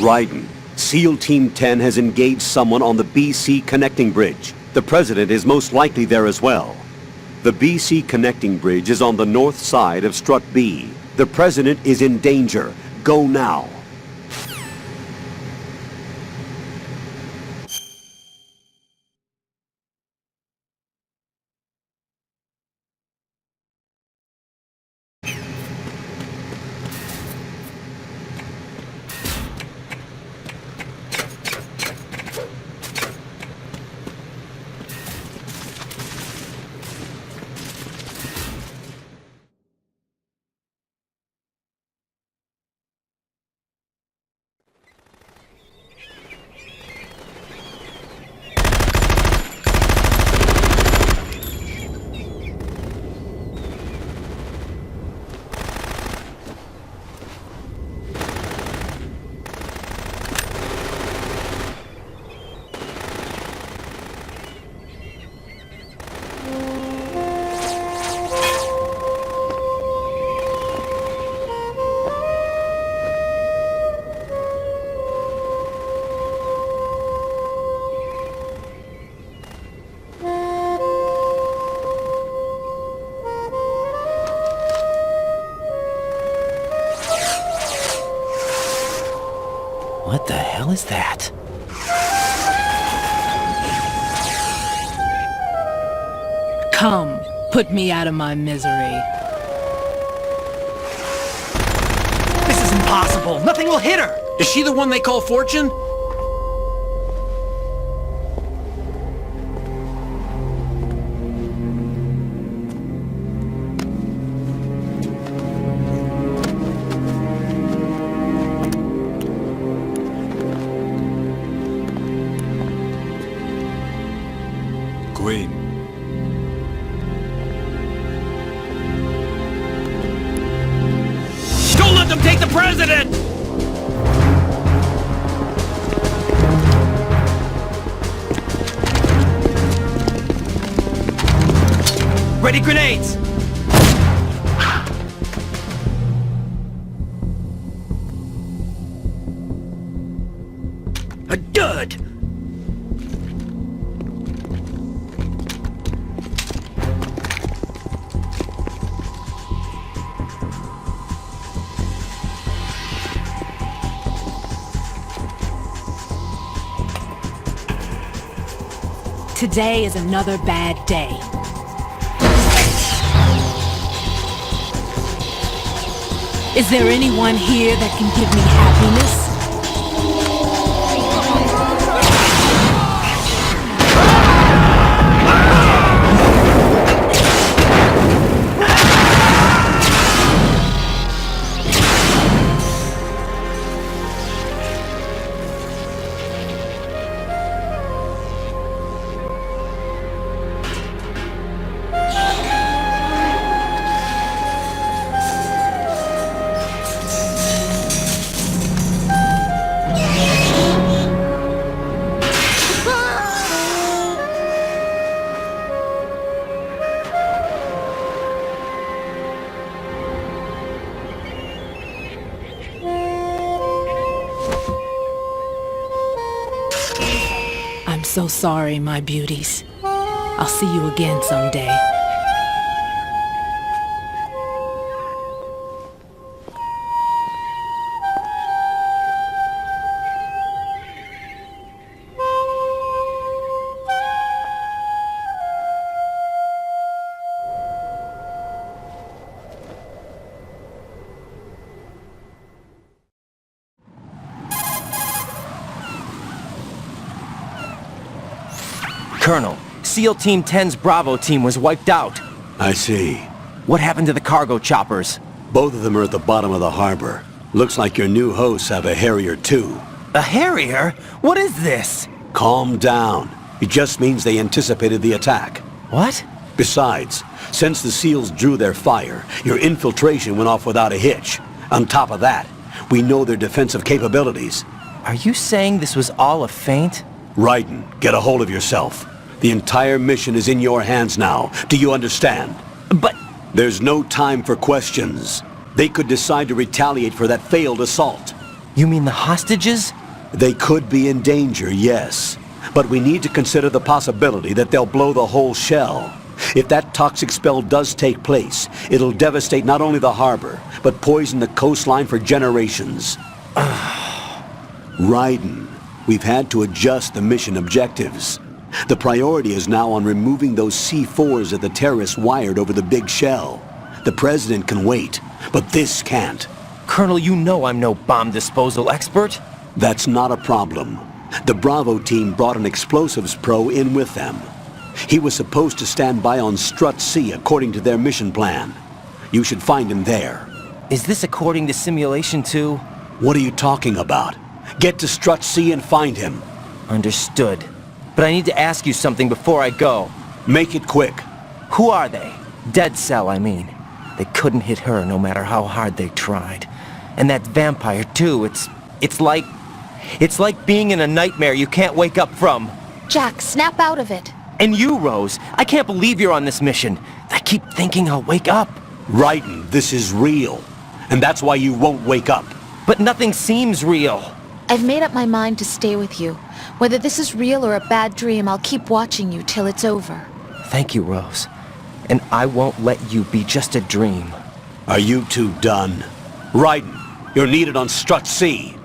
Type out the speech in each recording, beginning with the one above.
Ryden, SEAL Team 10 has engaged someone on the BC connecting bridge. The president is most likely there as well. The BC connecting bridge is on the north side of Strut B. The president is in danger. Go now. What the hell is that? Come, put me out of my misery. This is impossible. Nothing will hit her. Is she the one they call Fortune? Queen. Don't let them take the president! Ready grenades! A dud! Today is another bad day. Is there anyone here that can give me happiness? I'm so sorry, my beauties. I'll see you again someday. Colonel, SEAL Team 10's Bravo team was wiped out. I see. What happened to the cargo choppers? Both of them are at the bottom of the harbor. Looks like your new hosts have a Harrier too. A Harrier? What is this? Calm down. It just means they anticipated the attack. What? Besides, since the SEALs drew their fire, your infiltration went off without a hitch. On top of that, we know their defensive capabilities. Are you saying this was all a feint? Ryden, get a hold of yourself. The entire mission is in your hands now. Do you understand? But... There's no time for questions. They could decide to retaliate for that failed assault. You mean the hostages? They could be in danger, yes. But we need to consider the possibility that they'll blow the whole shell. If that toxic spell does take place, it'll devastate not only the harbor, but poison the coastline for generations. Raiden, we've had to adjust the mission objectives. The priority is now on removing those C4s that the terrorists wired over the big shell. The President can wait, but this can't. Colonel, you know I'm no bomb disposal expert. That's not a problem. The Bravo team brought an explosives pro in with them. He was supposed to stand by on Strut C according to their mission plan. You should find him there. Is this according to Simulation 2? What are you talking about? Get to Strut C and find him. Understood. But I need to ask you something before I go. Make it quick. Who are they? Dead Cell, I mean. They couldn't hit her no matter how hard they tried. And that vampire, too, it's like being in a nightmare you can't wake up from. Jack, snap out of it. And you, Rose, I can't believe you're on this mission. I keep thinking I'll wake up. Raiden, this is real. And that's why you won't wake up. But nothing seems real. I've made up my mind to stay with you. Whether this is real or a bad dream, I'll keep watching you till it's over. Thank you, Rose. And I won't let you be just a dream. Are you two done? Raiden, you're needed on Strut C.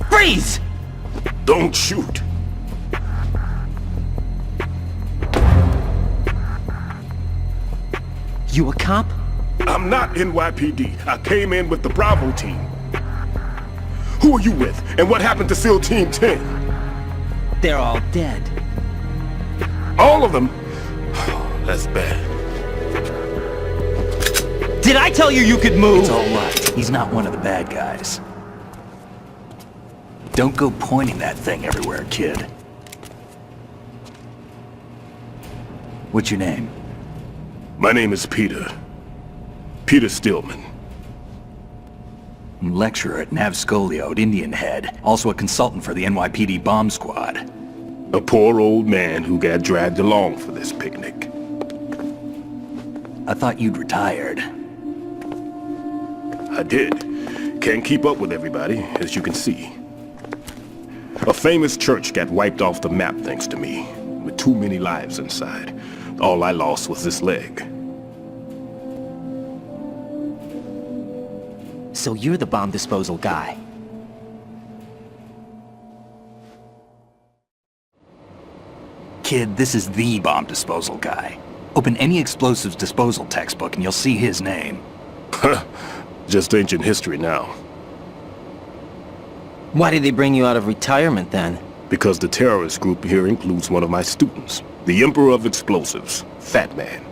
Freeze! Don't shoot. You a cop? I'm not NYPD. I came in with the Bravo team. Who are you with? And what happened to SEAL Team 10? They're all dead. All of them? That's bad. Did I tell you you could move? It's all right. He's not one of the bad guys. Don't go pointing that thing everywhere, kid. What's your name? My name is Peter. Peter Stillman. I'm lecturer at Nav Scolio at Indian Head. Also a consultant for the NYPD bomb squad. A poor old man who got dragged along for this picnic. I thought you'd retired. I did. Can't keep up with everybody, as you can see. A famous church got wiped off the map thanks to me, with too many lives inside. All I lost was this leg. So you're the bomb disposal guy. Kid, this is the bomb disposal guy. Open any explosives disposal textbook and you'll see his name. Just ancient history now. Why did they bring you out of retirement then? Because the terrorist group here includes one of my students, the Emperor of Explosives, Fat Man.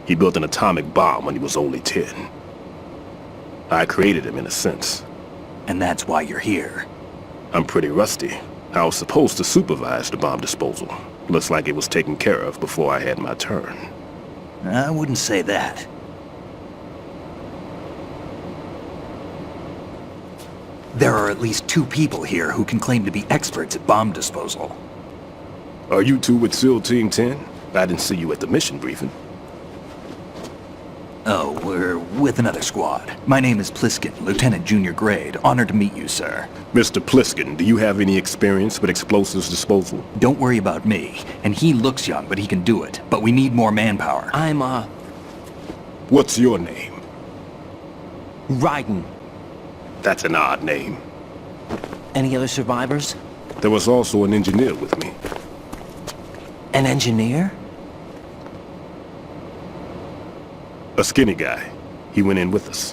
He built an atomic bomb when he was only 10. I created him in a sense. And that's why you're here. I'm pretty rusty. I was supposed to supervise the bomb disposal. Looks like it was taken care of before I had my turn. I wouldn't say that. There are at least 2 people here who can claim to be experts at bomb disposal. Are you two with SEAL Team 10? I didn't see you at the mission briefing. Oh, we're with another squad. My name is Pliskin, Lieutenant Junior Grade. Honored to meet you, sir. Mr. Pliskin, do you have any experience with explosives disposal? Don't worry about me. And he looks young, but he can do it. But we need more manpower. I'm, What's your name? Raiden. That's an odd name. Any other survivors? There was also an engineer with me. An engineer? A skinny guy. He went in with us.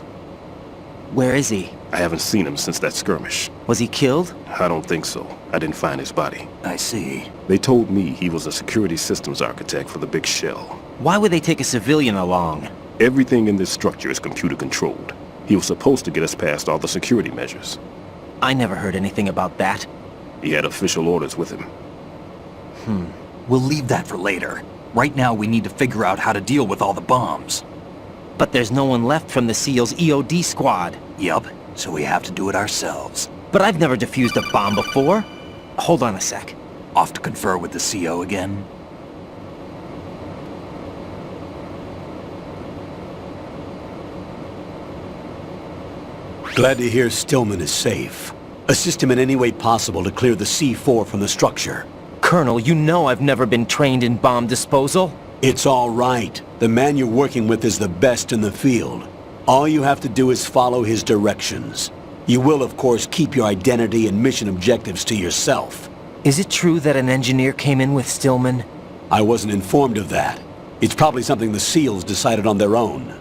Where is he? I haven't seen him since that skirmish. Was he killed? I don't think so. I didn't find his body. I see. They told me he was a security systems architect for the big shell. Why would they take a civilian along? Everything in this structure is computer controlled. He was supposed to get us past all the security measures. I never heard anything about that. He had official orders with him. We'll leave that for later. Right now we need to figure out how to deal with all the bombs. But there's no one left from the SEAL's EOD squad. Yup, so we have to do it ourselves. But I've never defused a bomb before. Hold on a sec. Off to confer with the CO again? Glad to hear Stillman is safe. Assist him in any way possible to clear the C4 from the structure. Colonel, you know I've never been trained in bomb disposal. It's all right. The man you're working with is the best in the field. All you have to do is follow his directions. You will, of course, keep your identity and mission objectives to yourself. Is it true that an engineer came in with Stillman? I wasn't informed of that. It's probably something the SEALs decided on their own.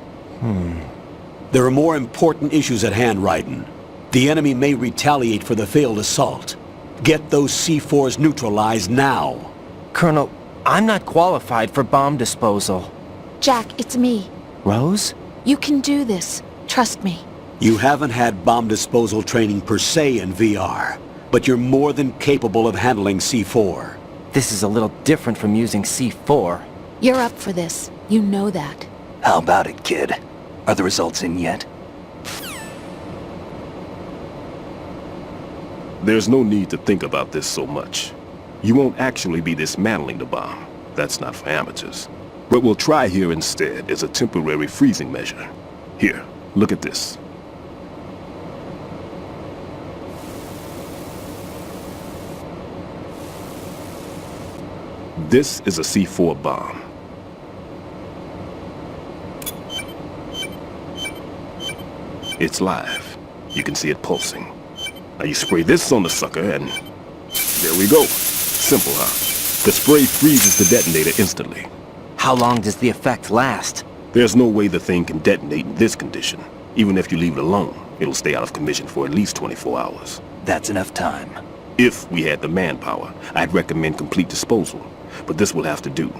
There are more important issues at hand, Raiden. The enemy may retaliate for the failed assault. Get those C4s neutralized now. Colonel, I'm not qualified for bomb disposal. Jack, it's me. Rose? You can do this. Trust me. You haven't had bomb disposal training per se in VR, but you're more than capable of handling C4. This is a little different from using C4. You're up for this. You know that. How about it, kid? Are the results in yet? There's no need to think about this so much. You won't actually be dismantling the bomb. That's not for amateurs. What we'll try here instead is a temporary freezing measure. Here, look at this. This is a C4 bomb. It's live. You can see it pulsing. Now you spray this on the sucker and... there we go. Simple, huh? The spray freezes the detonator instantly. How long does the effect last? There's no way the thing can detonate in this condition. Even if you leave it alone, it'll stay out of commission for at least 24 hours. That's enough time. If we had the manpower, I'd recommend complete disposal. But this will have to do.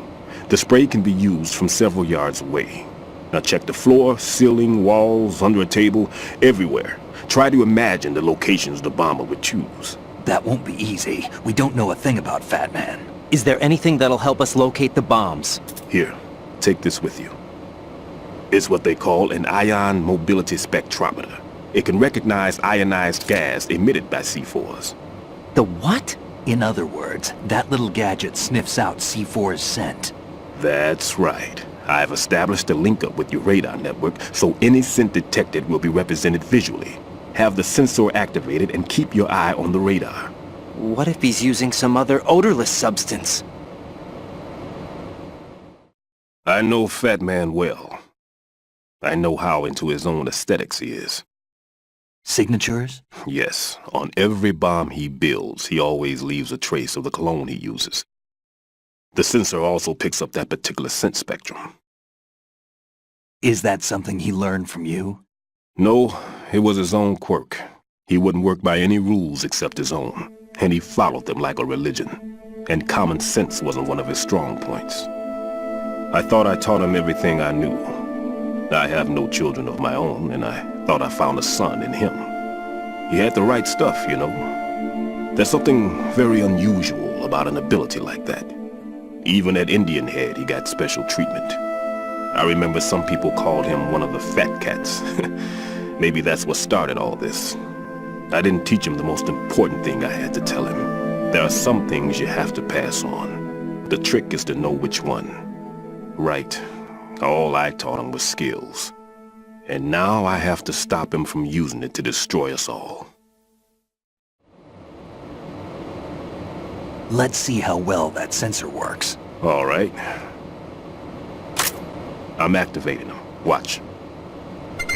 The spray can be used from several yards away. Now check the floor, ceiling, walls, under a table, everywhere. Try to imagine the locations the bomber would choose. That won't be easy. We don't know a thing about Fat Man. Is there anything that'll help us locate the bombs? Here, take this with you. It's what they call an ion mobility spectrometer. It can recognize ionized gas emitted by C4s. The what? In other words, that little gadget sniffs out C4's scent. That's right. I've established a link-up with your radar network, so any scent detected will be represented visually. Have the sensor activated and keep your eye on the radar. What if he's using some other odorless substance? I know Fat Man well. I know how into his own aesthetics he is. Signatures? Yes, on every bomb he builds, he always leaves a trace of the cologne he uses. The sensor also picks up that particular scent spectrum. Is that something he learned from you? No, it was his own quirk. He wouldn't work by any rules except his own, and he followed them like a religion. And common sense wasn't one of his strong points. I thought I taught him everything I knew. I have no children of my own, and I Thought I found a son in him. He had the right stuff, you know. There's something very unusual about an ability like that. Even at Indian Head, he got special treatment. I remember some people called him one of the fat cats. Maybe that's what started all this. I didn't teach him the most important thing I had to tell him. There are some things you have to pass on. The trick is to know which one. Right. All I taught him was skills. And now I have to stop him from using it to destroy us all. Let's see how well that sensor works. All right. I'm activating them. Watch.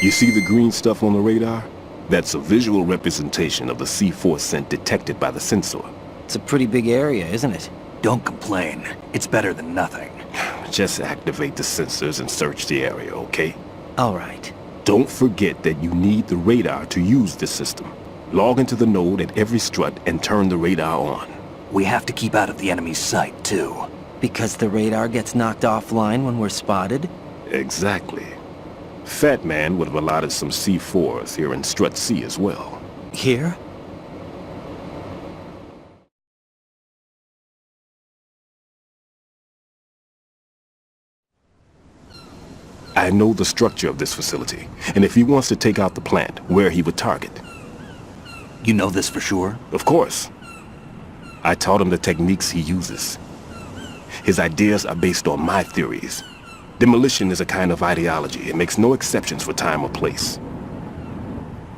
You see the green stuff on the radar? That's a visual representation of the C4 scent detected by the sensor. It's a pretty big area, isn't it? Don't complain. It's better than nothing. Just activate the sensors and search the area, okay? All right. Don't forget that you need the radar to use this system. Log into the node at every strut and turn the radar on. We have to keep out of the enemy's sight, too. Because the radar gets knocked offline when we're spotted? Exactly. Fat Man would have allotted some C4s here in Strut C as well. Here? I know the structure of this facility, and if he wants to take out the plant, where he would target. You know this for sure? Of course. I taught him the techniques he uses. His ideas are based on my theories. Demolition is a kind of ideology. It makes no exceptions for time or place.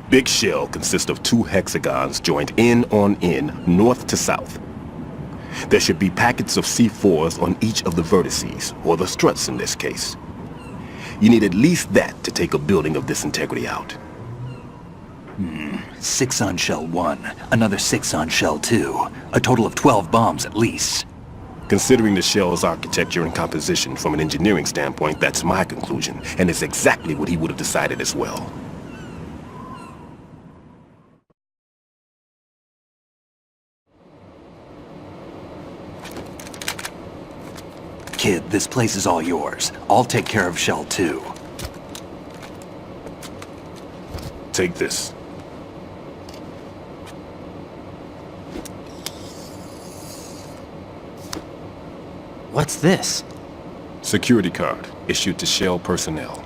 Big shell consists of 2 hexagons joined end on end, north to south. There should be packets of C4s on each of the vertices, or the struts in this case. You need at least that to take a building of this integrity out. 6 on shell 1, another 6 on shell 2. A total of 12 bombs at least. Considering the shell's architecture and composition from an engineering standpoint, that's my conclusion, and it's exactly what he would have decided as well. Kid, this place is all yours. I'll take care of shell 2. Take this. What's this? Security card issued to Shell personnel.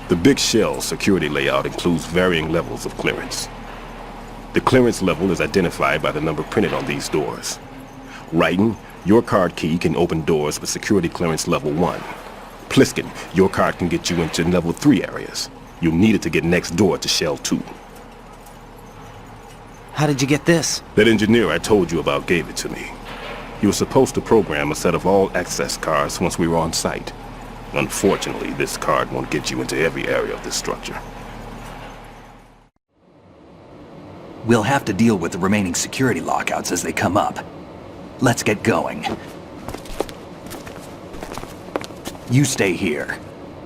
The Big Shell security layout includes varying levels of clearance. The clearance level is identified by the number printed on these doors. Writing, your card key can open doors with security clearance level 1. Pliskin, your card can get you into level 3 areas. You'll need it to get next door to Shell 2. How did you get this? That engineer I told you about gave it to me. He was supposed to program a set of all access cards once we were on site. Unfortunately, this card won't get you into every area of this structure. We'll have to deal with the remaining security lockouts as they come up. Let's get going. You stay here.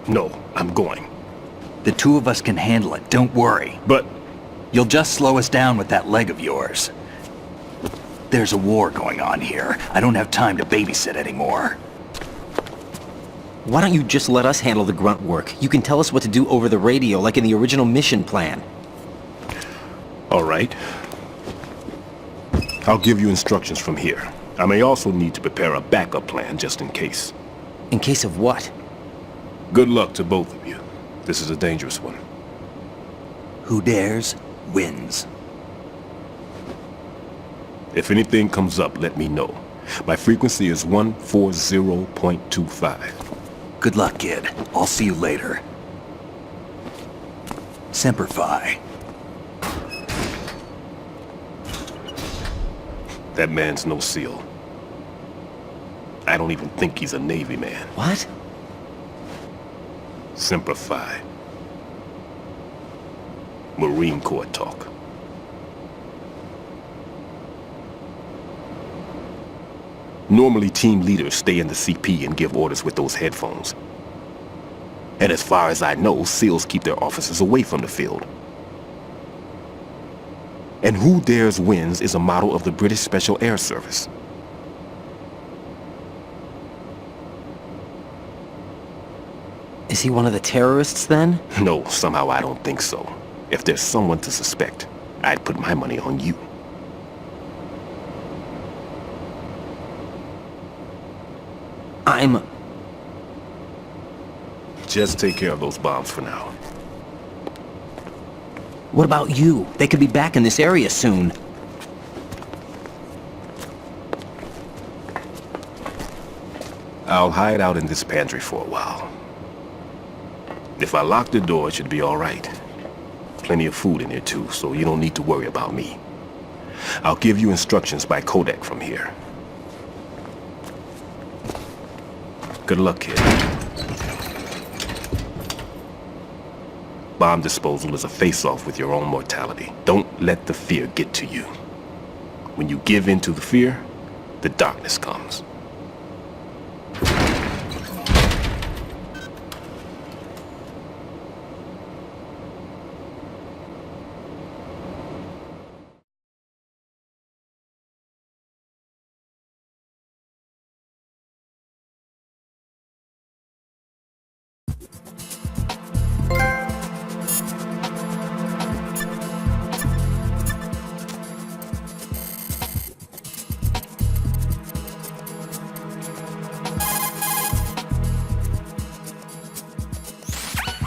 No, I'm going. The 2 of us can handle it, don't worry. But You'll just slow us down with that leg of yours. There's a war going on here. I don't have time to babysit anymore. Why don't you just let us handle the grunt work? You can tell us what to do over the radio, like in the original mission plan. all right. I'll give you instructions from here. I may also need to prepare a backup plan just in case. In case of what? Good luck to both of you. This is a dangerous one. Who dares, wins. If anything comes up, let me know. My frequency is 140.25. Good luck, kid. I'll see you later. Semper Fi. That man's no SEAL. I don't even think he's a Navy man. What? Semper Fi. Marine Corps talk. Normally, team leaders stay in the CP and give orders with those headphones. And as far as I know, SEALs keep their officers away from the field. And Who Dares Wins is a motto of the British Special Air Service. Is he one of the terrorists, then? No, somehow I don't think so. If there's someone to suspect, I'd put my money on you. Just take care of those bombs for now. What about you? They could be back in this area soon. I'll hide out in this pantry for a while. If I lock the door, it should be all right. Plenty of food in here too, so you don't need to worry about me. I'll give you instructions by Kodak from here. Good luck, kid. Bomb disposal is a face-off with your own mortality. Don't let the fear get to you. When you give in to the fear, the darkness comes.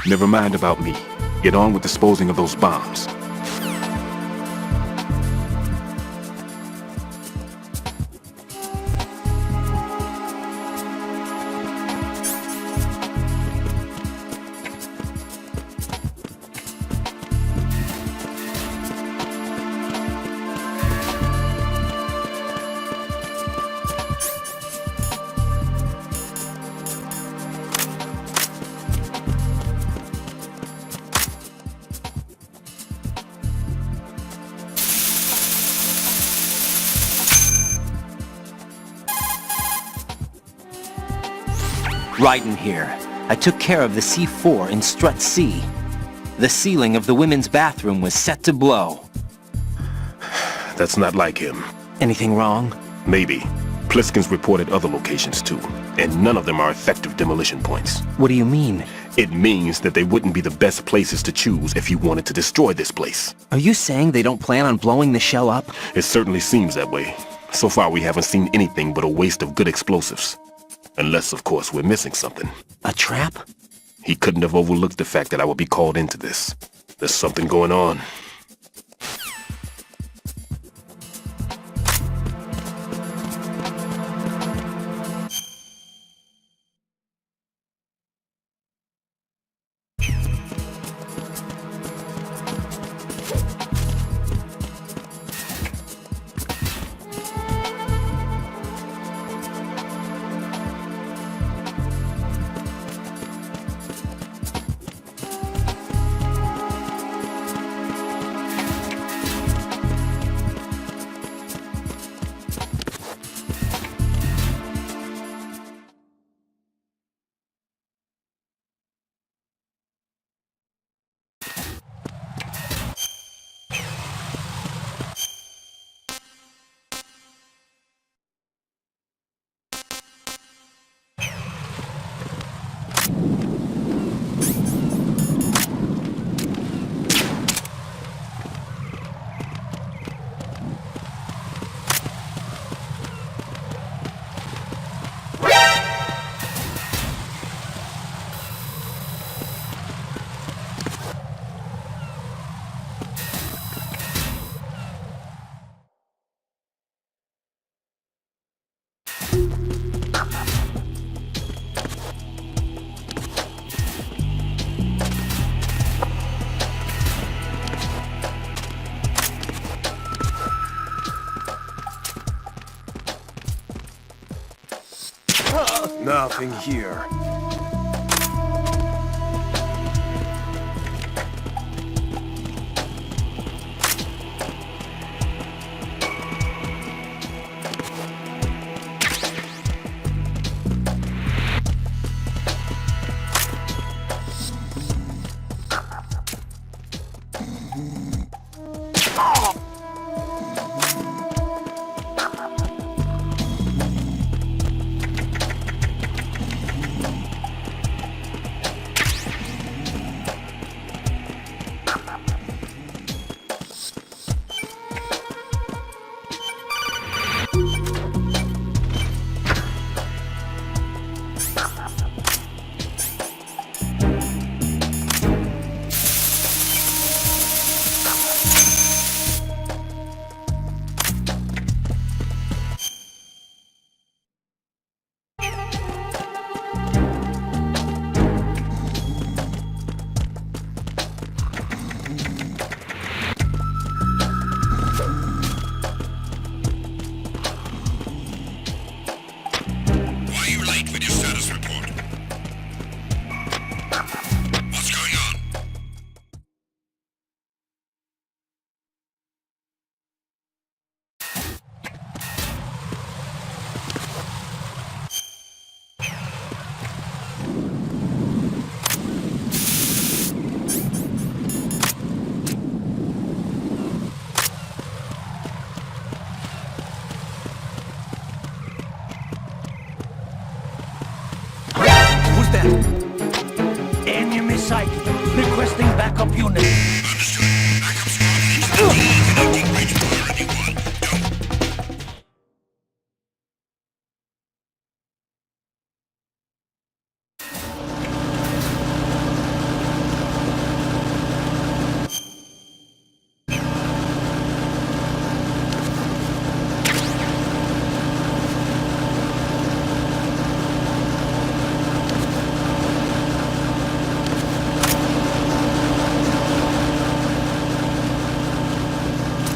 Never mind about me. Get on with disposing of those bombs. Raiden here. I took care of the C4 in Strut C. The ceiling of the women's bathroom was set to blow. That's not like him. Anything wrong? Maybe. Pliskin's reported other locations too, and none of them are effective demolition points. What do you mean? It means that they wouldn't be the best places to choose if you wanted to destroy this place. Are you saying they don't plan on blowing the shell up? It certainly seems that way. So far we haven't seen anything but a waste of good explosives. Unless, of course, we're missing something. A trap? He couldn't have overlooked the fact that I would be called into this. There's something going on. Nothing here. sighted. Requesting backup unit.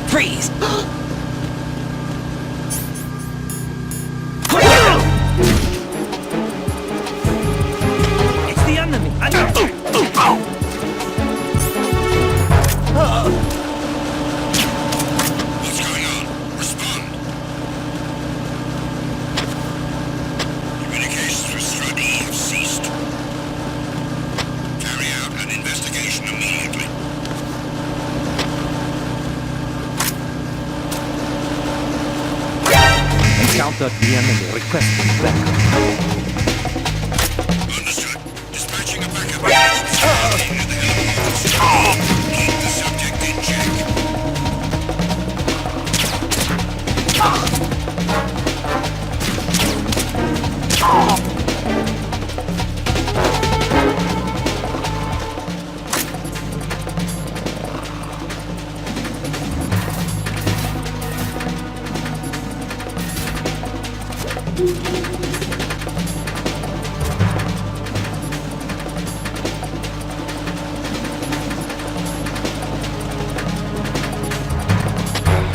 Freeze! It's the enemy. What's going on? Respond. Communications with Strut E have ceased. Carry out an investigation immediately. Encountered the enemy. Requesting backup. Understood. Dispatching a backup unit. Keep the subject in check.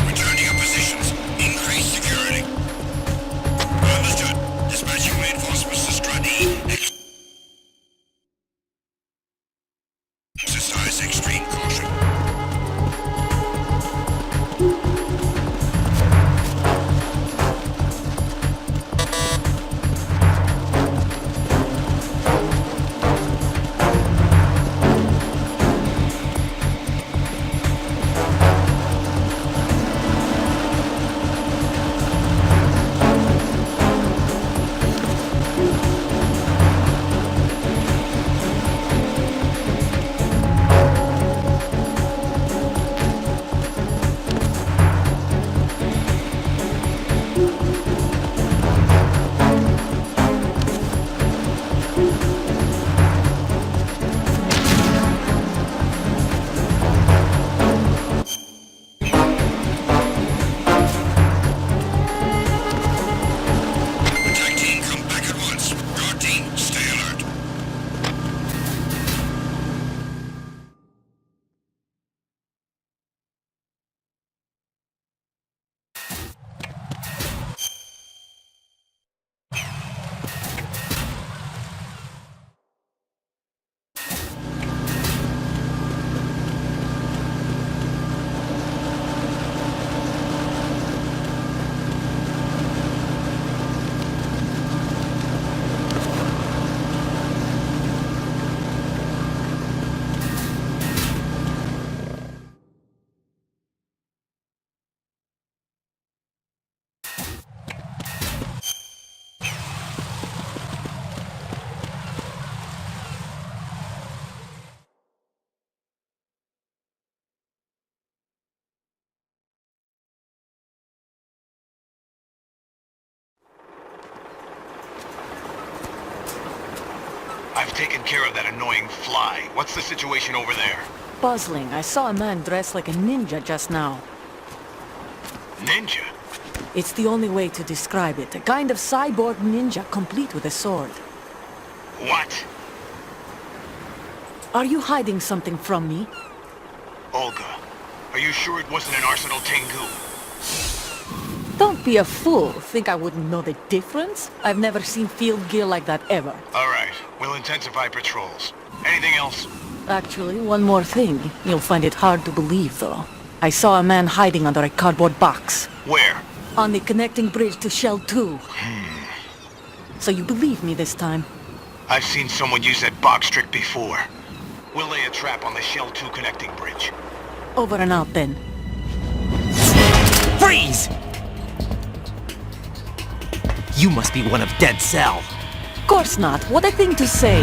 Returning your positions. Increase security. Understood. Dispatching reinforcements to Strut E. Exercise extreme caution. Attack team, come back at once. Guard team, stay alert. I've taken care of that annoying fly. What's the situation over there? Puzzling. I saw a man dressed like a ninja just now. Ninja? It's the only way to describe it. A kind of cyborg ninja, complete with a sword. What? Are you hiding something from me? Olga, are you sure it wasn't an Arsenal Tengu? Don't be a fool. Think I wouldn't know the difference? I've never seen field gear like that ever. All right, we'll intensify patrols. Anything else? Actually, one more thing. You'll find it hard to believe, though. I saw a man hiding under a cardboard box. Where? On the connecting bridge to Shell 2. So you believe me this time? I've seen someone use that box trick before. We'll lay a trap on the Shell 2 connecting bridge. Over and out, then. Freeze! You must be one of Dead Cell. Course not. What a thing to say.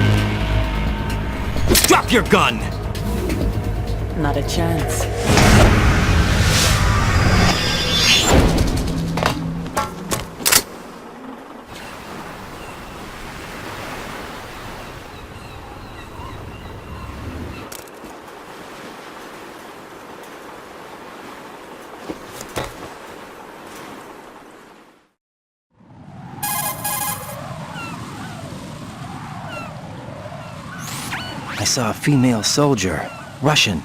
Drop your gun! Not a chance. I saw a female soldier. Russian.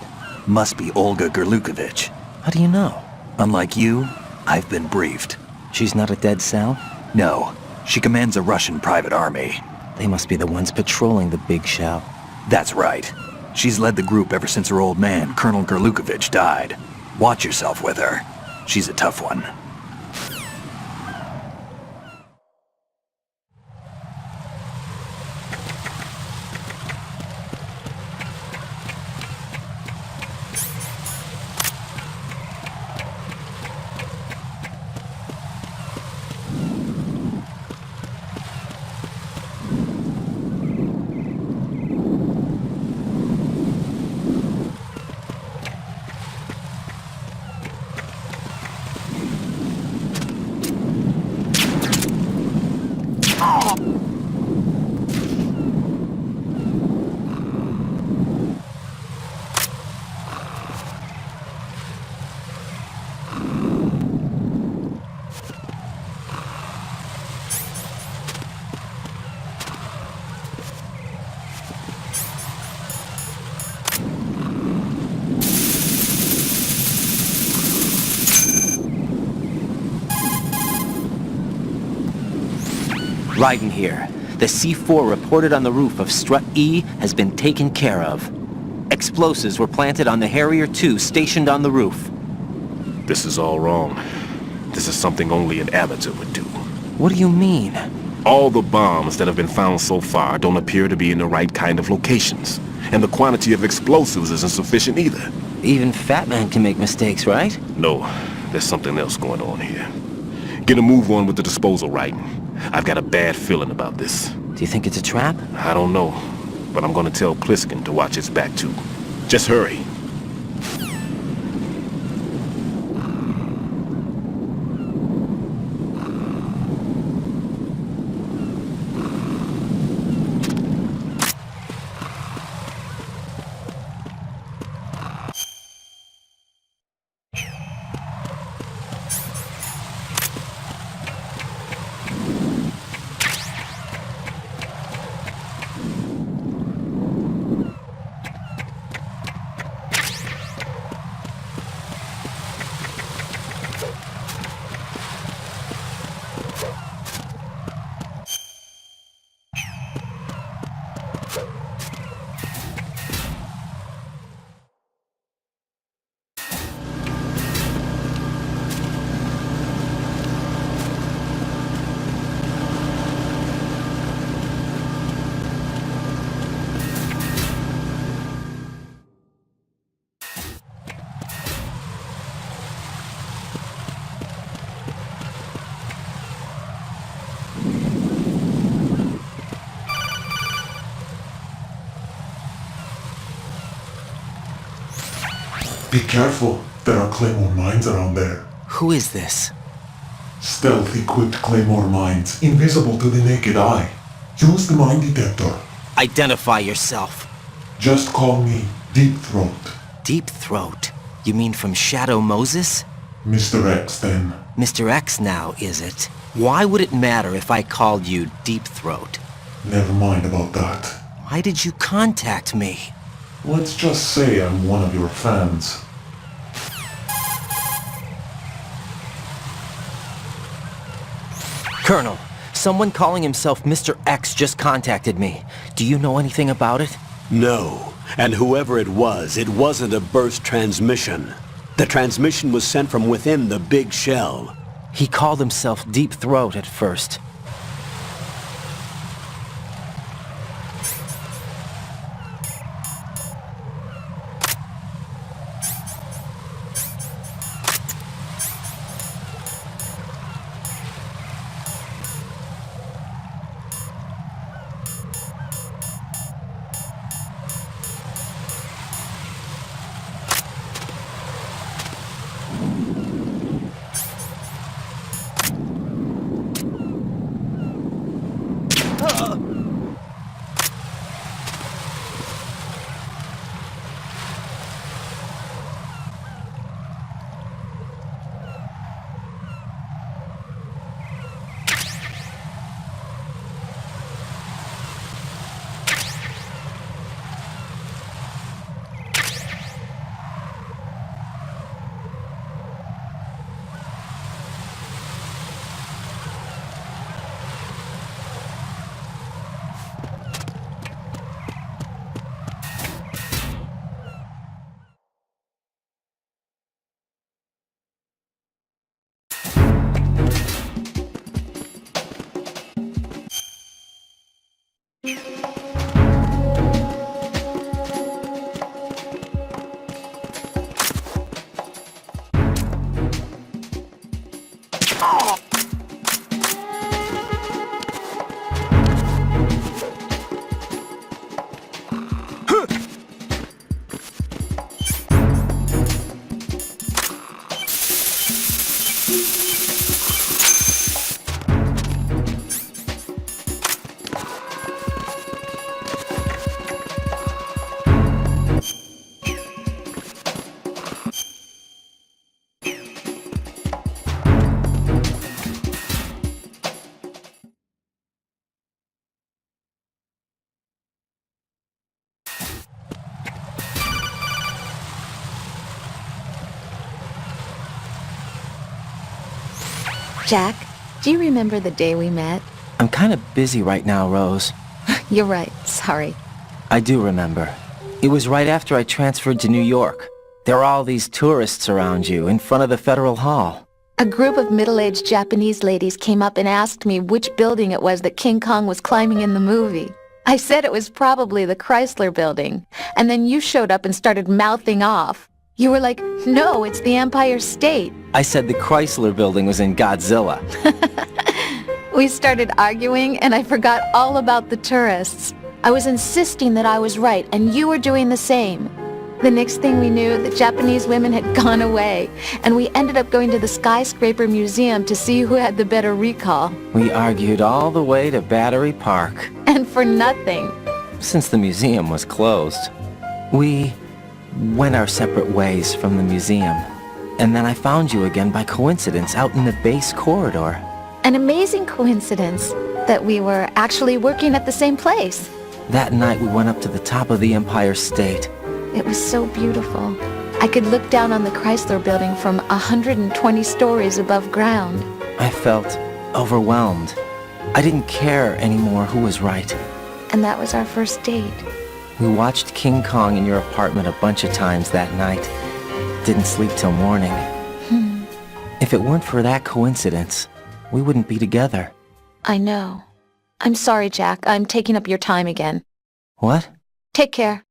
Must be Olga Gerlukovich. How do you know? Unlike you, I've been briefed. She's not a dead cell? No, she commands a Russian private army. They must be the ones patrolling the big shell. That's right. She's led the group ever since her old man, Colonel Gerlukovich, died. Watch yourself with her. She's a tough one. Raiden here. The C4 reported on the roof of Strut E has been taken care of. Explosives were planted on the Harrier 2 stationed on the roof. This is all wrong. This is something only an amateur would do. What do you mean? All the bombs that have been found so far don't appear to be in the right kind of locations. And the quantity of explosives isn't sufficient either. Even Fat Man can make mistakes, right? No, there's something else going on here. Get a move on with the disposal, Raiden. I've got a bad feeling about this. Do you think it's a trap? I don't know, but I'm gonna tell Pliskin to watch his back too. Just hurry. Be careful, there are claymore mines around there. Who is this? Stealth-equipped claymore mines, invisible to the naked eye. Use the mine detector. Identify yourself. Just call me Deep Throat. Deep Throat? You mean from Shadow Moses? Mr. X, then. Mr. X now, is it? Why would it matter if I called you Deep Throat? Never mind about that. Why did you contact me? Let's just say I'm one of your fans. Colonel, someone calling himself Mr. X just contacted me. Do you know anything about it? No. And whoever it wasn't a burst transmission. The transmission was sent from within the big shell. He called himself Deep Throat at first. Jack, do you remember the day we met? I'm kind of busy right now, Rose. You're right, sorry. I do remember. It was right after I transferred to New York. There are all these tourists around you in front of the Federal Hall. A group of middle-aged Japanese ladies came up and asked me which building it was that King Kong was climbing in the movie. I said it was probably the Chrysler Building, and then you showed up and started mouthing off. You were like, no, it's the Empire State. I said the Chrysler Building was in Godzilla. We started arguing, and I forgot all about the tourists. I was insisting that I was right, and you were doing the same. The next thing we knew, the Japanese women had gone away, and we ended up going to the Skyscraper Museum to see who had the better recall. We argued all the way to Battery Park. And for nothing. Since the museum was closed, we went our separate ways from the museum. And then I found you again by coincidence out in the base corridor. An amazing coincidence that we were actually working at the same place. That night we went up to the top of the Empire State. It was so beautiful. I could look down on the Chrysler Building from 120 stories above ground. I felt overwhelmed. I didn't care anymore who was right. And that was our first date. We watched King Kong in your apartment a bunch of times that night. Didn't sleep till morning. If it weren't for that coincidence, we wouldn't be together. I know. I'm sorry, Jack. I'm taking up your time again. What? Take care.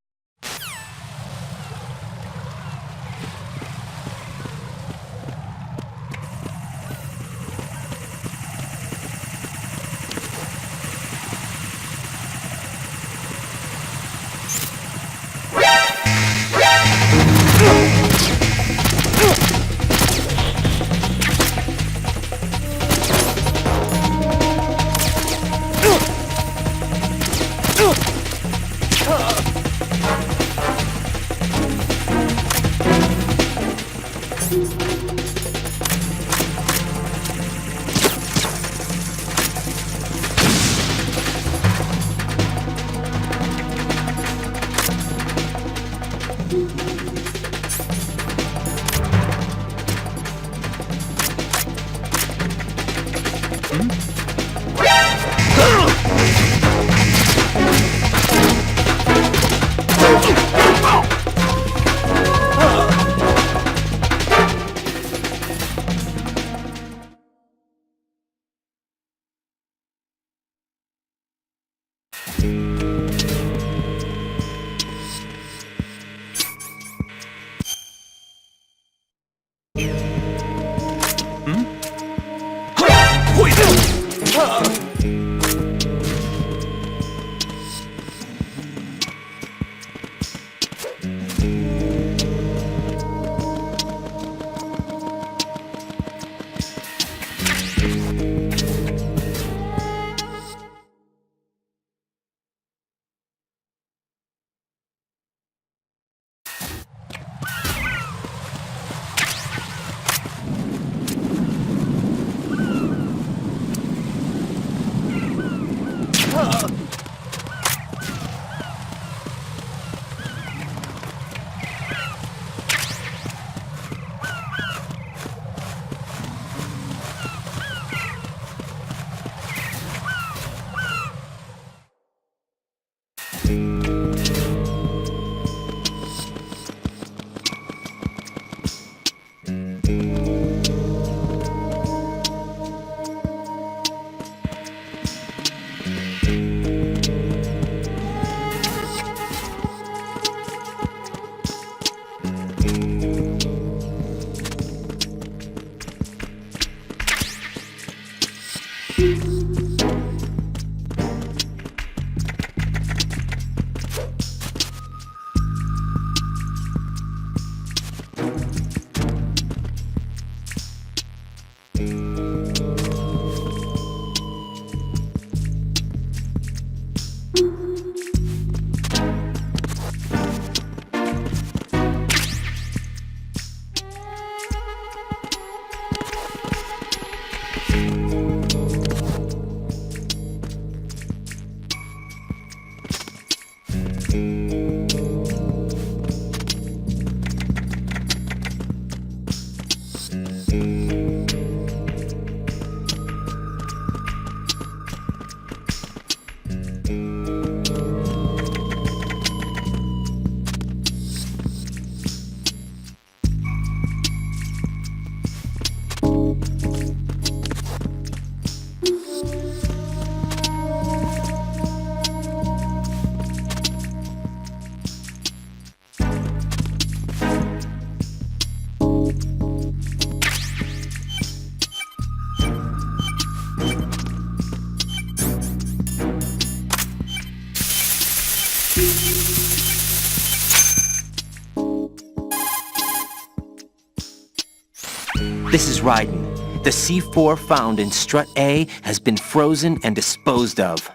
This is Ryden. The C4 found in strut A has been frozen and disposed of.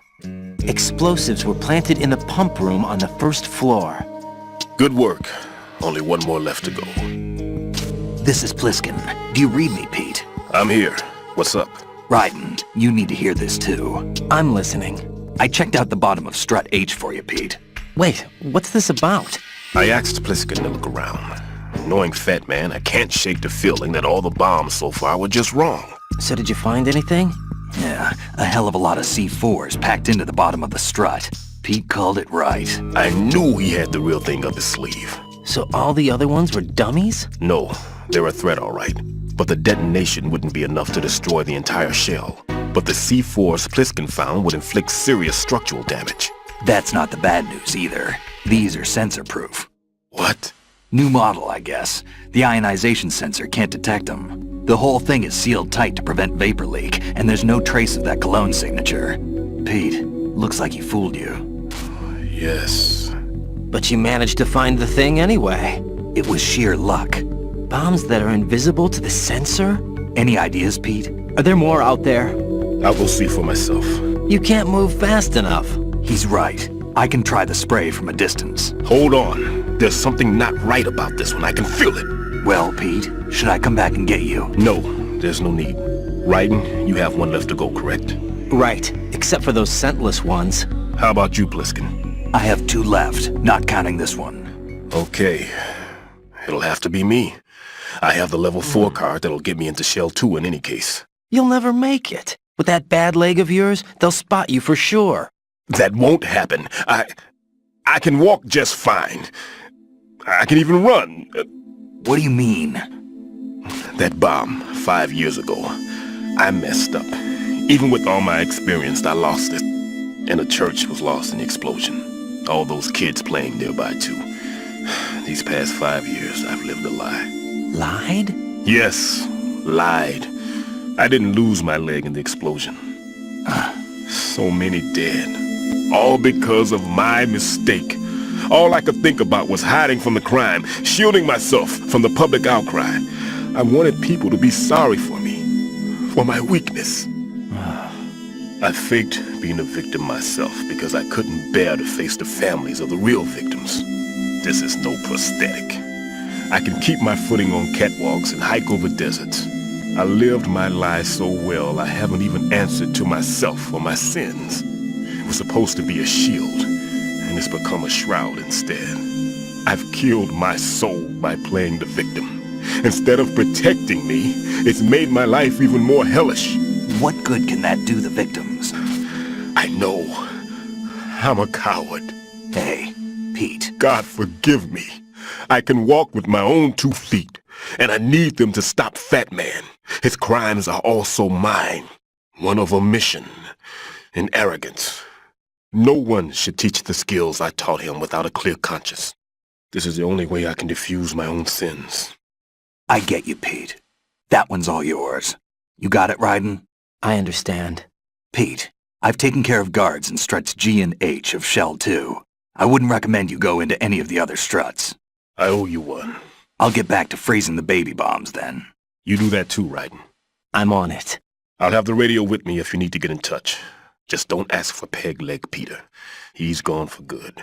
Explosives were planted in the pump room on the first floor. Good work. Only one more left to go. This is Pliskin. Do you read me, Pete? I'm here. What's up? Ryden, you need to hear this too. I'm listening. I checked out the bottom of strut H for you, Pete. Wait, what's this about? I asked Pliskin to look around. Knowing Fat Man, I can't shake the feeling that all the bombs so far were just wrong. So did you find anything? Yeah, a hell of a lot of C4s packed into the bottom of the strut. Pete called it right. I knew he had the real thing up his sleeve. So all the other ones were dummies? No, they're a threat all right. But the detonation wouldn't be enough to destroy the entire shell. But the C4s Pliskin found would inflict serious structural damage. That's not the bad news either. These are sensor-proof. What? New model, I guess. The ionization sensor can't detect them. The whole thing is sealed tight to prevent vapor leak, and there's no trace of that cologne signature. Pete, looks like he fooled you. Yes. But you managed to find the thing anyway. It was sheer luck. Bombs that are invisible to the sensor? Any ideas, Pete? Are there more out there? I'll go see for myself. You can't move fast enough. He's right. I can try the spray from a distance. Hold on. There's something not right about this one. I can feel it. Well, Pete, should I come back and get you? No, there's no need. Ryden, you have one left to go, correct? Right, except for those scentless ones. How about you, Pliskin? I have 2 left, not counting this one. Okay. It'll have to be me. I have the level 4 card that'll get me into Shell 2 in any case. You'll never make it. With that bad leg of yours, they'll spot you for sure. That won't happen. I can walk just fine. I can even run. What do you mean? That bomb 5 years ago. I messed up. Even with all my experience, I lost it. And the church was lost in the explosion. All those kids playing nearby, too. These past 5 years, I've lived a lie. Lied? Yes, lied. I didn't lose my leg in the explosion. So many dead. All because of my mistake. All I could think about was hiding from the crime, shielding myself from the public outcry. I wanted people to be sorry for me, for my weakness. I faked being a victim myself because I couldn't bear to face the families of the real victims. This is no prosthetic. I can keep my footing on catwalks and hike over deserts. I lived my life so well I haven't even answered to myself for my sins. It was supposed to be a shield, and it's become a shroud instead. I've killed my soul by playing the victim. Instead of protecting me, it's made my life even more hellish. What good can that do the victims? I know. I'm a coward. Hey, Pete. God forgive me. I can walk with my own 2 feet, and I need them to stop Fat Man. His crimes are also mine. One of omission and arrogance. No one should teach the skills I taught him without a clear conscience. This is the only way I can diffuse my own sins. I get you, Pete. That one's all yours. You got it, Ryden? I understand. Pete, I've taken care of guards in struts G and H of Shell 2. I wouldn't recommend you go into any of the other struts. I owe you one. I'll get back to freezing the baby bombs then. You do that too, Ryden. I'm on it. I'll have the radio with me if you need to get in touch. Just don't ask for Peg Leg Peter. He's gone for good.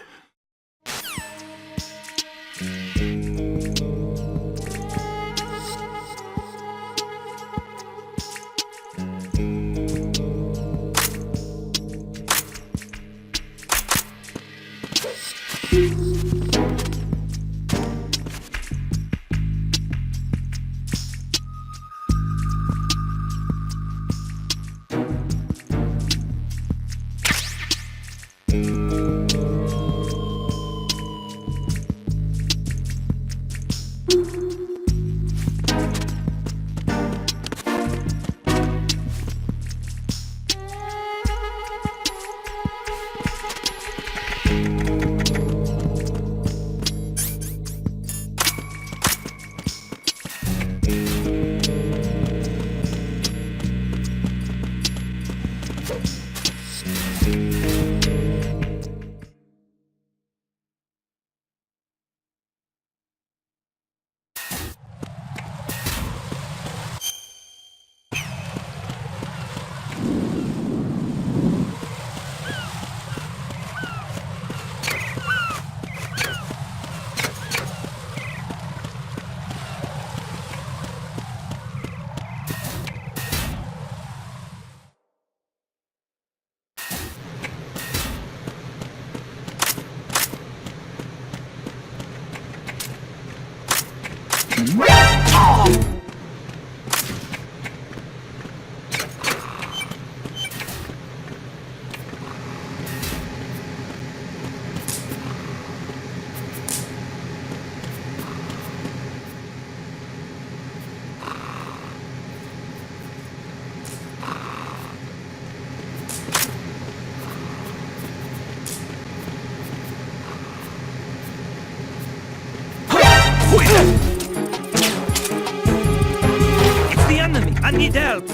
It's the enemy! I need help!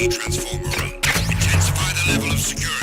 Transformer room. Intensify the level of security.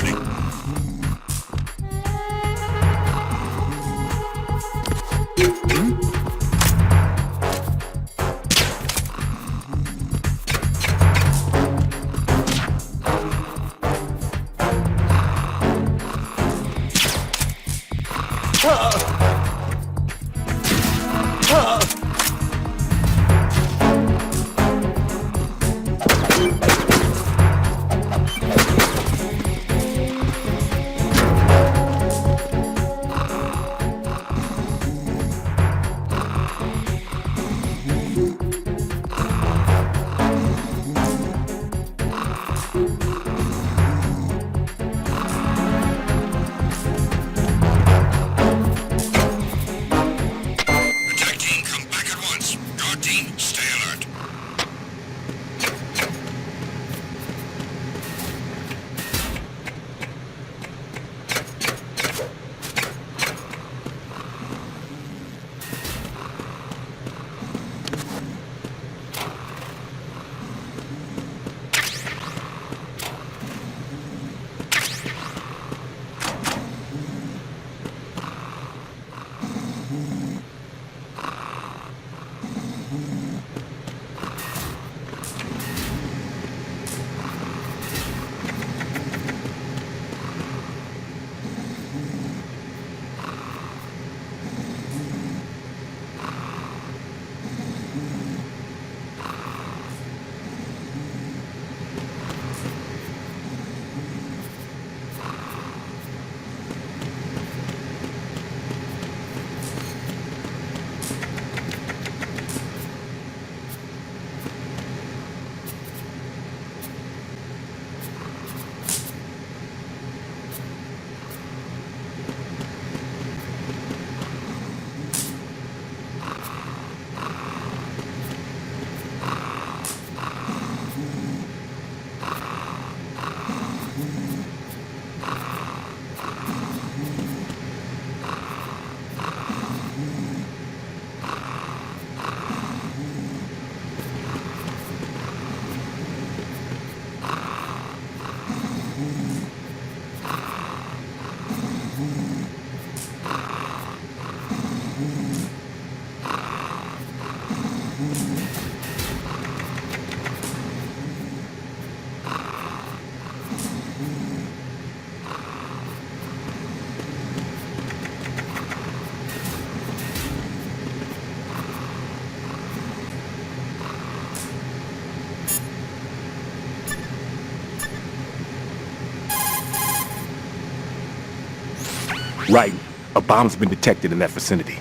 Right. A bomb's been detected in that vicinity.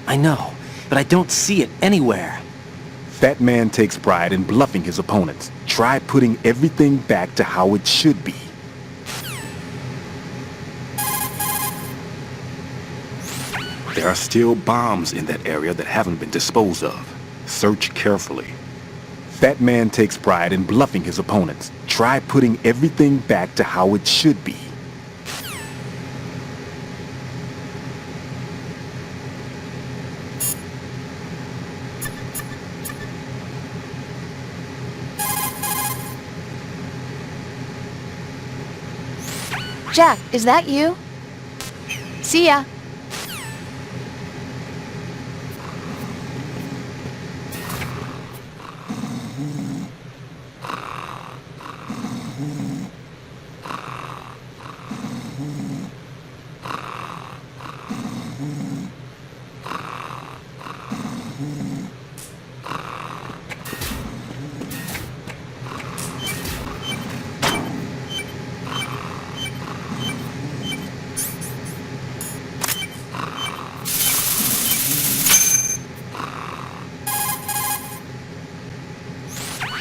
I know, but I don't see it anywhere. That man takes pride in bluffing his opponents. Try putting everything back to how it should be. There are still bombs in that area that haven't been disposed of. Search carefully. That man takes pride in bluffing his opponents. Try putting everything back to how it should be. Jack, is that you? See ya.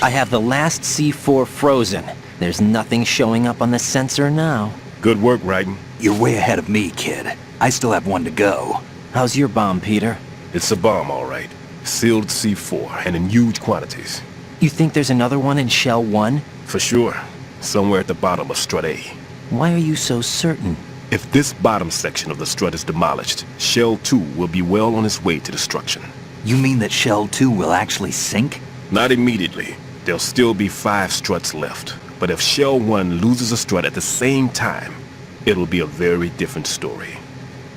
I have the last C4 frozen. There's nothing showing up on the sensor now. Good work, Raiden. You're way ahead of me, kid. I still have one to go. How's your bomb, Peter? It's a bomb, all right. Sealed C4, and in huge quantities. You think there's another one in Shell 1? For sure. Somewhere at the bottom of Strut A. Why are you so certain? If this bottom section of the strut is demolished, Shell 2 will be well on its way to destruction. You mean that Shell 2 will actually sink? Not immediately. There'll still be 5 struts left. But if Shell 1 loses a strut at the same time, it'll be a very different story.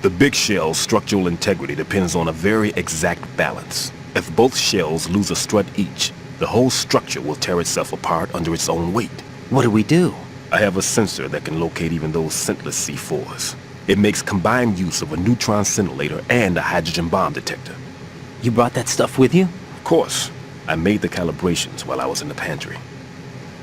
The big shell's structural integrity depends on a very exact balance. If both shells lose a strut each, the whole structure will tear itself apart under its own weight. What do we do? I have a sensor that can locate even those scentless C4s. It makes combined use of a neutron scintillator and a hydrogen bomb detector. You brought that stuff with you? Of course. I made the calibrations while I was in the pantry.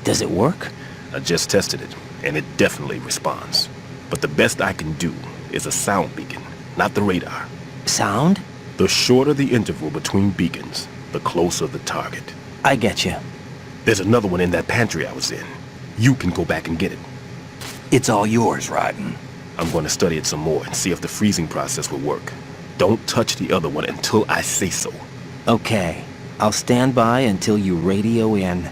Does it work? I just tested it, and it definitely responds. But the best I can do is a sound beacon, not the radar. Sound? The shorter the interval between beacons, the closer the target. I get you. There's another one in that pantry I was in. You can go back and get it. It's all yours, Raiden. I'm going to study it some more and see if the freezing process will work. Don't touch the other one until I say so. Okay. I'll stand by until you radio in.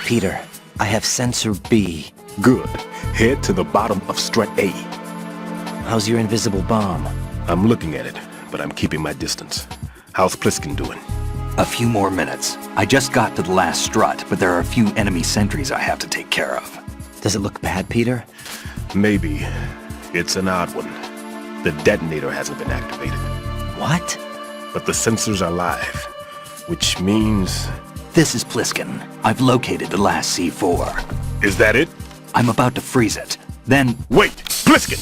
Peter, I have sensor B. Good. Head to the bottom of Strut A. How's your invisible bomb? I'm looking at it, but I'm keeping my distance. How's Pliskin doing? A few more minutes. I just got to the last strut, but there are a few enemy sentries I have to take care of. Does it look bad, Peter? Maybe. It's an odd one. The detonator hasn't been activated. What? But the sensors are live, which means... This is Pliskin. I've located the last C4. Is that it? I'm about to freeze it. Then... Wait! Pliskin!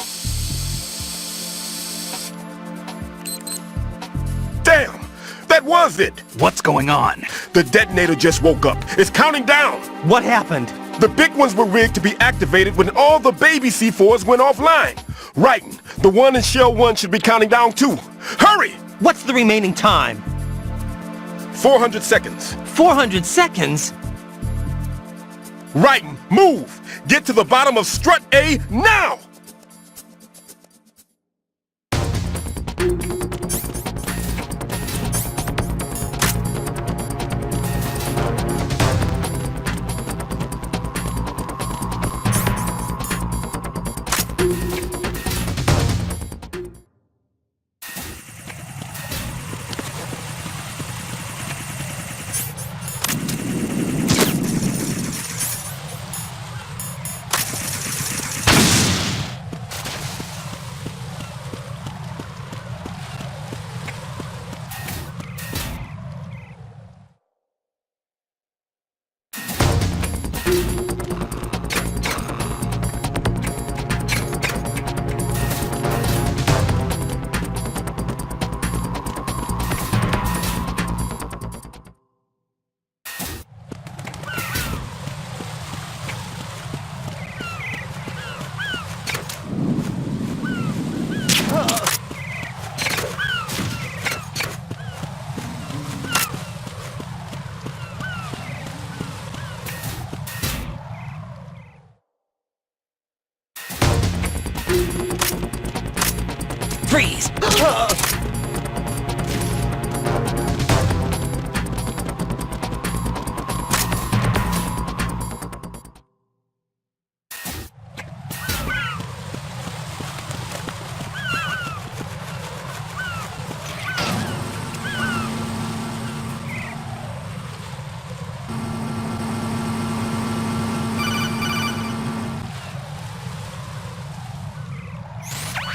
Damn! That was it! What's going on? The detonator just woke up. It's counting down! What happened? The big ones were rigged to be activated when all the baby C4s went offline. Raiden, the one in Shell 1 should be counting down too. Hurry! What's the remaining time? 400 seconds. 400 seconds? Raiden, move! Get to the bottom of strut A now! Freeze!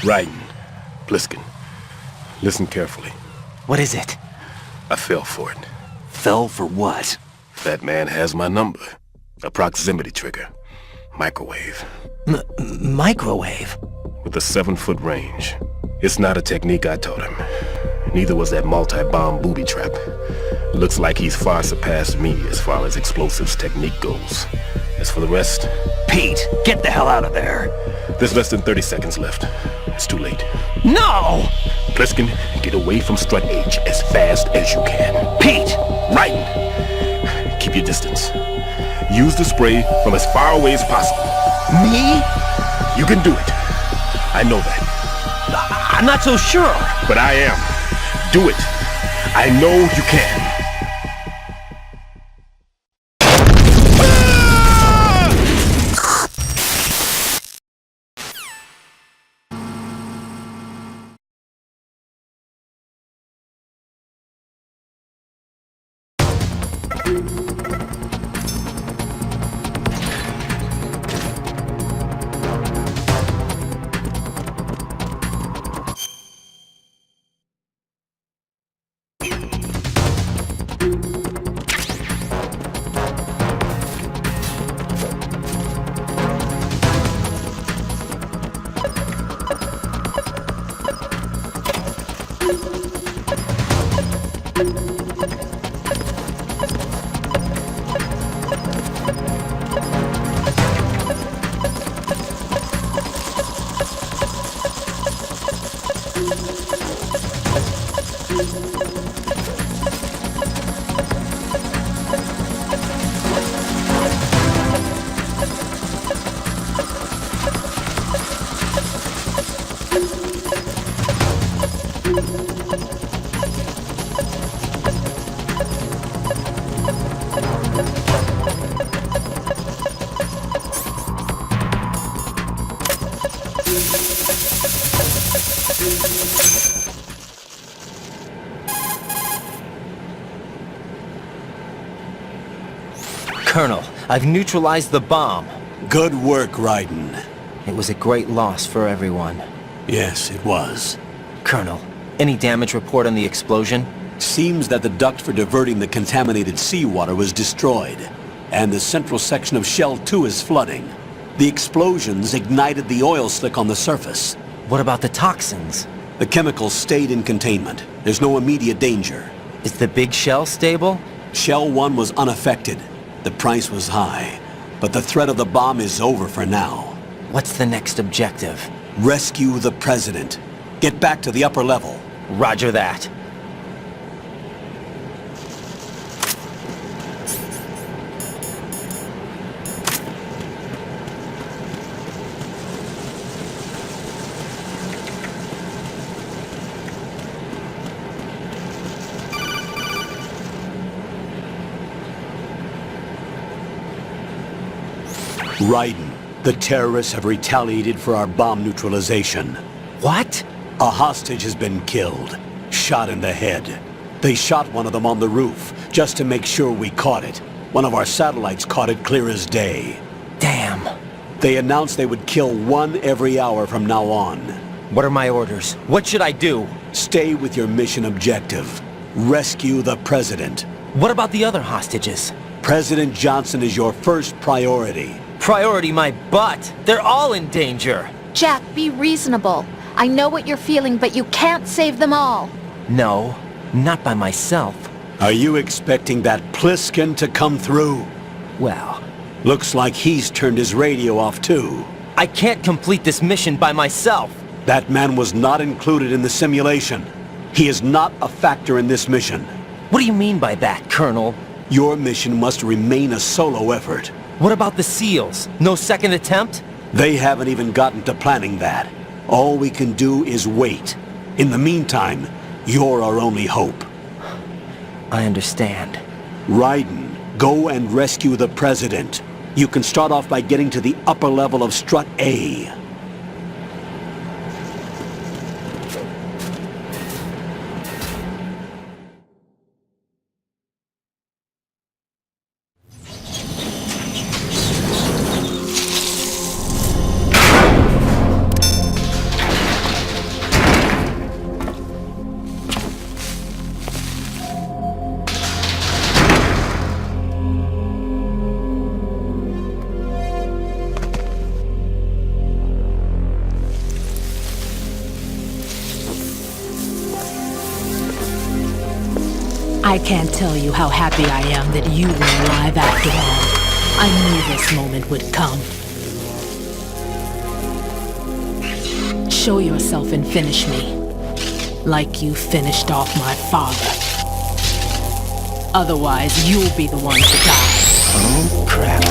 Raiden, Pliskin, listen carefully. What is it? I fell for it. Fell for what? That man has my number. A proximity trigger. Microwave. Microwave? With a 7-foot range. It's not a technique I taught him. Neither was that multi-bomb booby trap. Looks like he's far surpassed me as far as explosives technique goes. As for the rest... Pete, get the hell out of there! There's less than 30 seconds left. It's too late. No! Pliskin, get away from strut H as fast as you can. Pete! Raiden, keep your distance. Use the spray from as far away as possible. Me? You can do it. I know that. I'm not so sure. But I am. Do it. I know you can. Colonel, I've neutralized the bomb. Good work, Raiden. It was a great loss for everyone. Yes, it was. Colonel, any damage report on the explosion? Seems that the duct for diverting the contaminated seawater was destroyed, and the central section of Shell 2 is flooding. The explosions ignited the oil slick on the surface. What about the toxins? The chemicals stayed in containment. There's no immediate danger. Is the big shell stable? Shell 1 was unaffected. The price was high, but the threat of the bomb is over for now. What's the next objective? Rescue the President. Get back to the upper level. Roger that. Raiden, the terrorists have retaliated for our bomb neutralization. What? A hostage has been killed, shot in the head. They shot one of them on the roof, just to make sure we caught it. One of our satellites caught it clear as day. Damn. They announced they would kill one every hour from now on. What are my orders? What should I do? Stay with your mission objective. Rescue the President. What about the other hostages? President Johnson is your first priority. Priority my butt. They're all in danger. Jack, be reasonable. I know what you're feeling, but you can't save them all. No, not by myself. Are you expecting that Pliskin to come through? Well, looks like he's turned his radio off too. I can't complete this mission by myself. That man was not included in the simulation. He is not a factor in this mission. What do you mean by that, Colonel? Your mission must remain a solo effort. What about the SEALs? No second attempt? They haven't even gotten to planning that. All we can do is wait. In the meantime, you're our only hope. I understand. Raiden, go and rescue the President. You can start off by getting to the upper level of Strut A. I can't tell you how happy I am that you were alive after all. I knew this moment would come. Show yourself and finish me, like you finished off my father. Otherwise, you'll be the one to die. Oh, crap.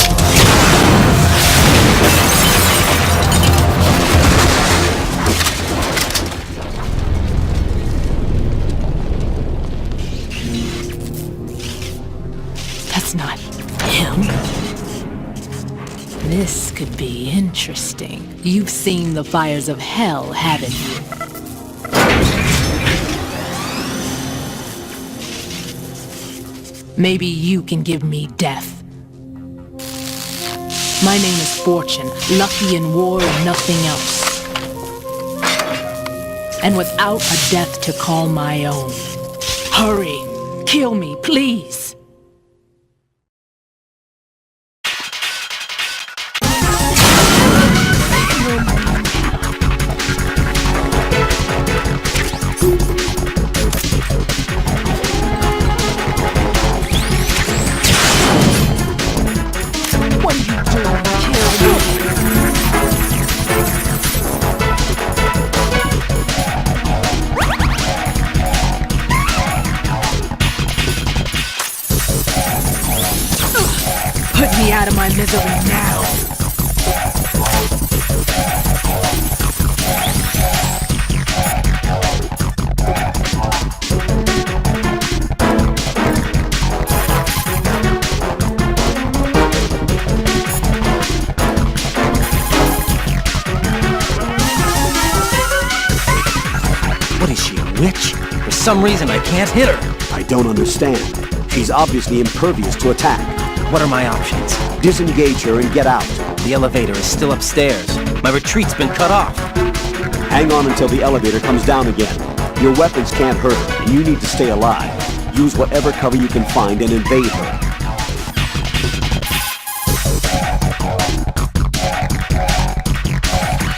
That's not him. This could be interesting. You've seen the fires of hell, haven't you? Maybe you can give me death. My name is Fortune, lucky in war and nothing else. And without a death to call my own. Hurry, kill me, please. Put me out of my misery now. What is she, a witch? For some reason, I can't hit her. I don't understand. She's obviously impervious to attack. What are my options? Disengage her and get out. The elevator is still upstairs. My retreat's been cut off. Hang on until the elevator comes down again. Your weapons can't hurt her, and you need to stay alive. Use whatever cover you can find and invade her.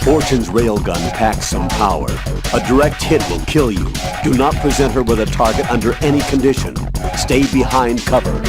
Fortune's railgun packs some power. A direct hit will kill you. Do not present her with a target under any condition. Stay behind cover.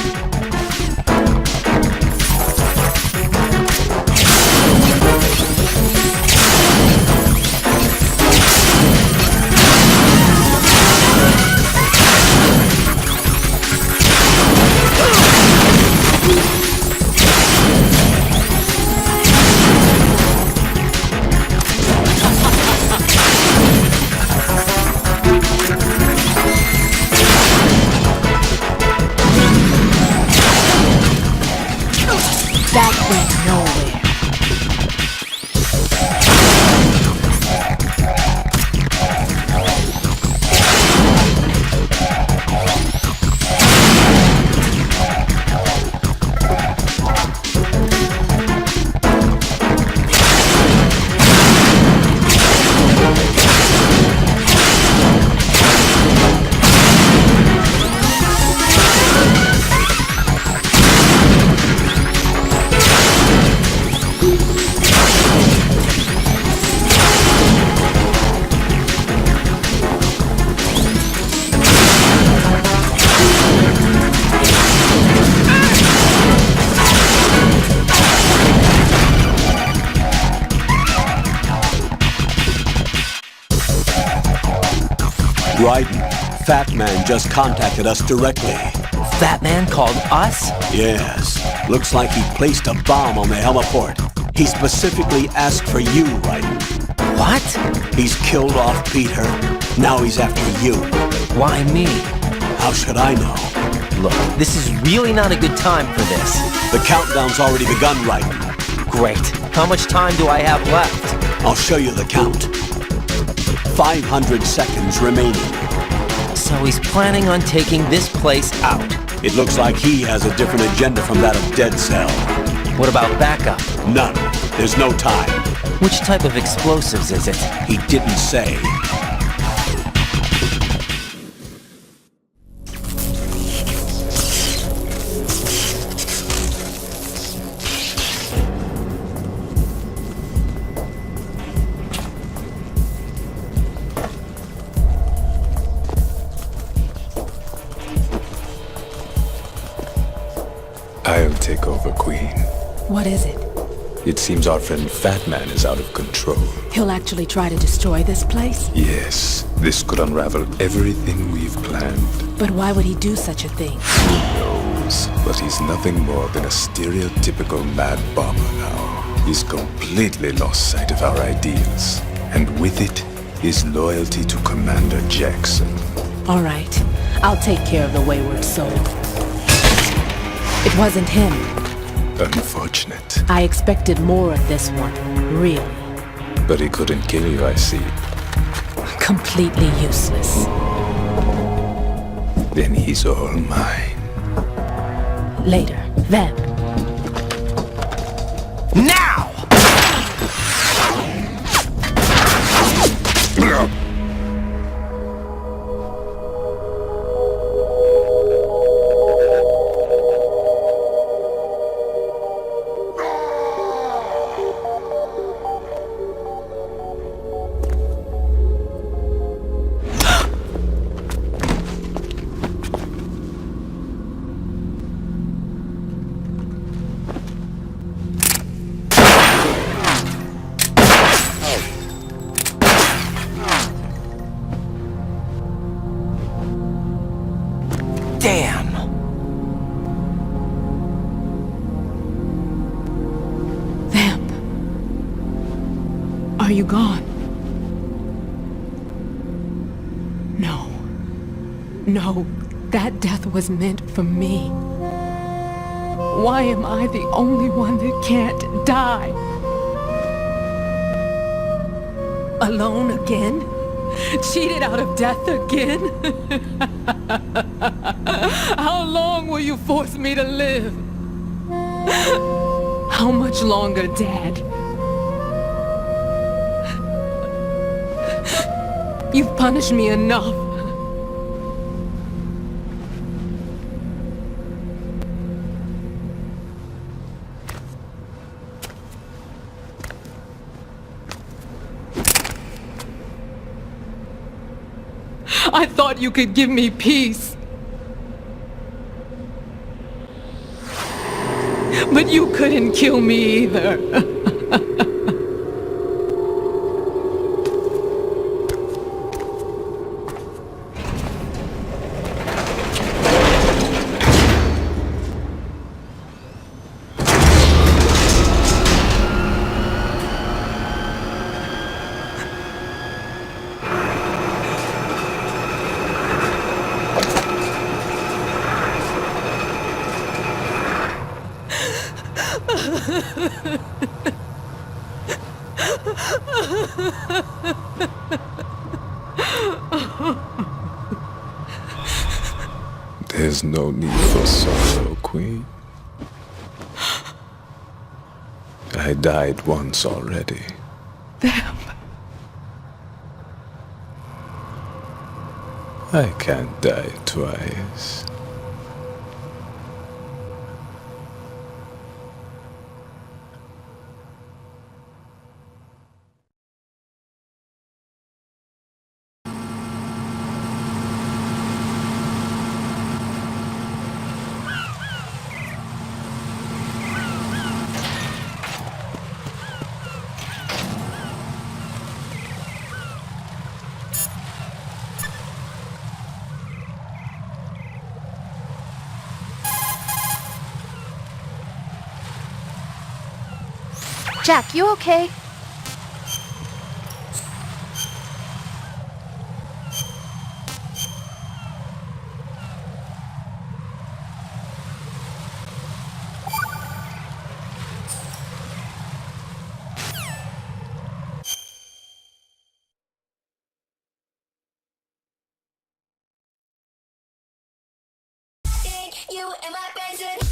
Ryden, Fat Man just contacted us directly. Fat Man called us? Yes. Looks like he placed a bomb on the heliport. He specifically asked for you, Ryden. What? He's killed off Peter. Now he's after you. Why me? How should I know? Look, this is really not a good time for this. The countdown's already begun, Ryden. Great. How much time do I have left? I'll show you the count. 500 seconds remaining. So he's planning on taking this place out. It looks like he has a different agenda from that of Dead Cell. What about backup? None. There's no time. Which type of explosives is it? He didn't say. I'll take over, Queen. What is it? It seems our friend Fat Man is out of control. He'll actually try to destroy this place? Yes, this could unravel everything we've planned. But why would he do such a thing? Who knows? But he's nothing more than a stereotypical mad bomber now. He's completely lost sight of our ideals. And with it, his loyalty to Commander Jackson. All right. I'll take care of the wayward soul. It wasn't him. Unfortunate. I expected more of this one, really. But he couldn't kill you, I see. Completely useless. Then he's all mine. Later. Then. Now! Damn! Vamp. Are you gone? No. No, that death was meant for me. Why am I the only one that can't die? Alone again? Cheated out of death again? How long will you force me to live? How much longer, Dad? You've punished me enough. I thought you could give me peace. But you couldn't kill me either. There's no need for sorrow, Queen. I died once already. Damn. I can't die twice. Jack, you okay? You and my best